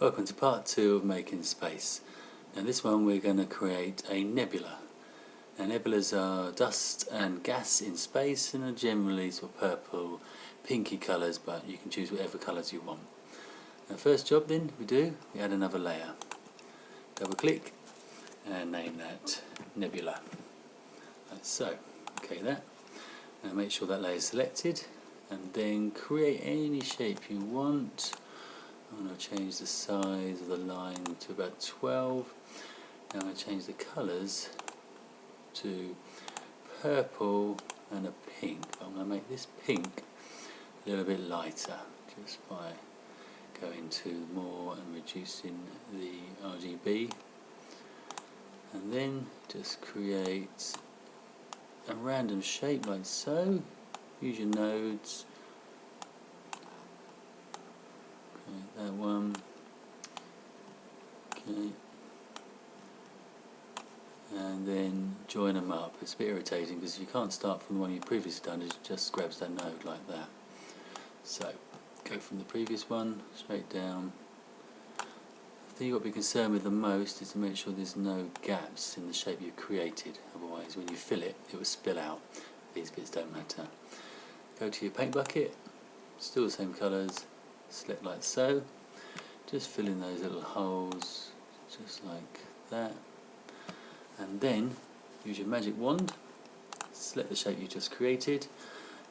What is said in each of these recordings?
Welcome to part 2 of making space. Now this one we're going to create a nebula. Now nebulas are dust and gas in space and are generally sort of purple, pinky colours, but you can choose whatever colours you want. Now first job then we add another layer. Double click and name that Nebula. Like so. Okay that. Now make sure that layer is selected and then create any shape you want. I'm going to change the size of the line to about 12. Now I'm going to change the colours to purple and a pink. I'm going to make this pink a little bit lighter just by going to more and reducing the RGB, and then just create a random shape like so. Use your nodes. That one, okay, and then join them up. It's a bit irritating because if you can't start from the one you've previously done, it just grabs that node like that. So go from the previous one straight down. The thing you've got to be concerned with the most is to make sure there's no gaps in the shape you've created, otherwise when you fill it, it will spill out. These bits don't matter. Go to your paint bucket, still the same colours. Select like so, just fill in those little holes just like that, and then use your magic wand, select the shape you just created,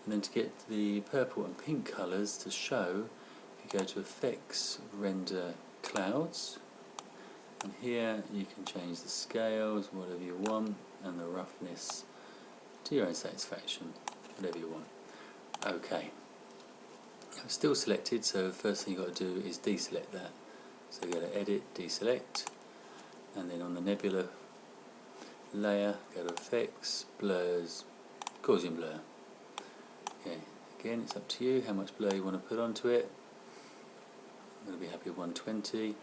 and then to get the purple and pink colours to show, if you go to effects, render clouds, and here you can change the scales, whatever you want, and the roughness to your own satisfaction, whatever you want. Okay. It's still selected, so the first thing you've got to do is deselect that. So go to Edit, Deselect, and then on the Nebula layer, go to Effects, Blurs, Gaussian Blur. Okay. Again, it's up to you how much blur you want to put onto it. I'm going to be happy with 120.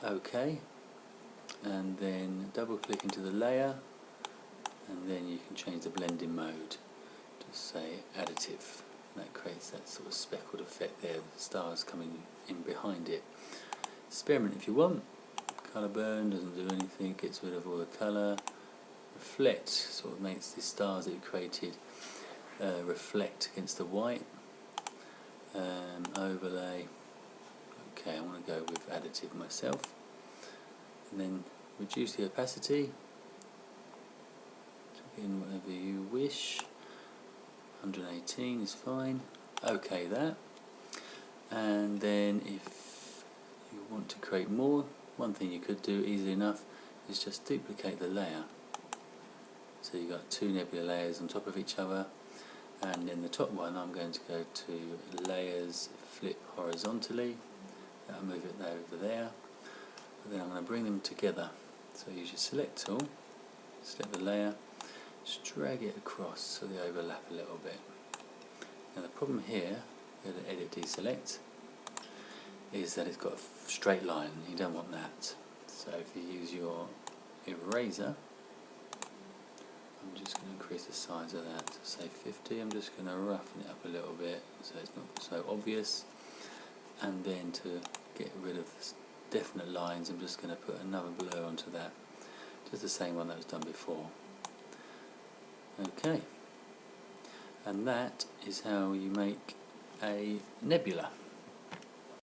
OK, and then double click into the layer, and then you can change the blending mode to say Additive. That creates that sort of speckled effect there, the stars coming in behind it. Experiment if you want. Colour burn doesn't do anything, gets rid of all the colour. Reflect sort of makes the stars that you created reflect against the white. Overlay. Okay, I want to go with additive myself. And then reduce the opacity. Check in whatever you wish. 118 is fine. OK that. And then if you want to create more, one thing you could do easily enough is just duplicate the layer. So you've got two nebula layers on top of each other, and in the top one I'm going to go to Layers, Flip Horizontally. That'll move it over there. But then I'm going to bring them together. So use your Select tool, select the layer, just drag it across so they overlap a little bit. Now the problem here, go to Edit, Deselect, is that it's got a straight line. You don't want that. So if you use your eraser, I'm just going to increase the size of that to say 50. I'm just going to roughen it up a little bit so it's not so obvious. And then to get rid of definite lines, I'm just going to put another blur onto that, just the same one that was done before. Okay, and that is how you make a nebula.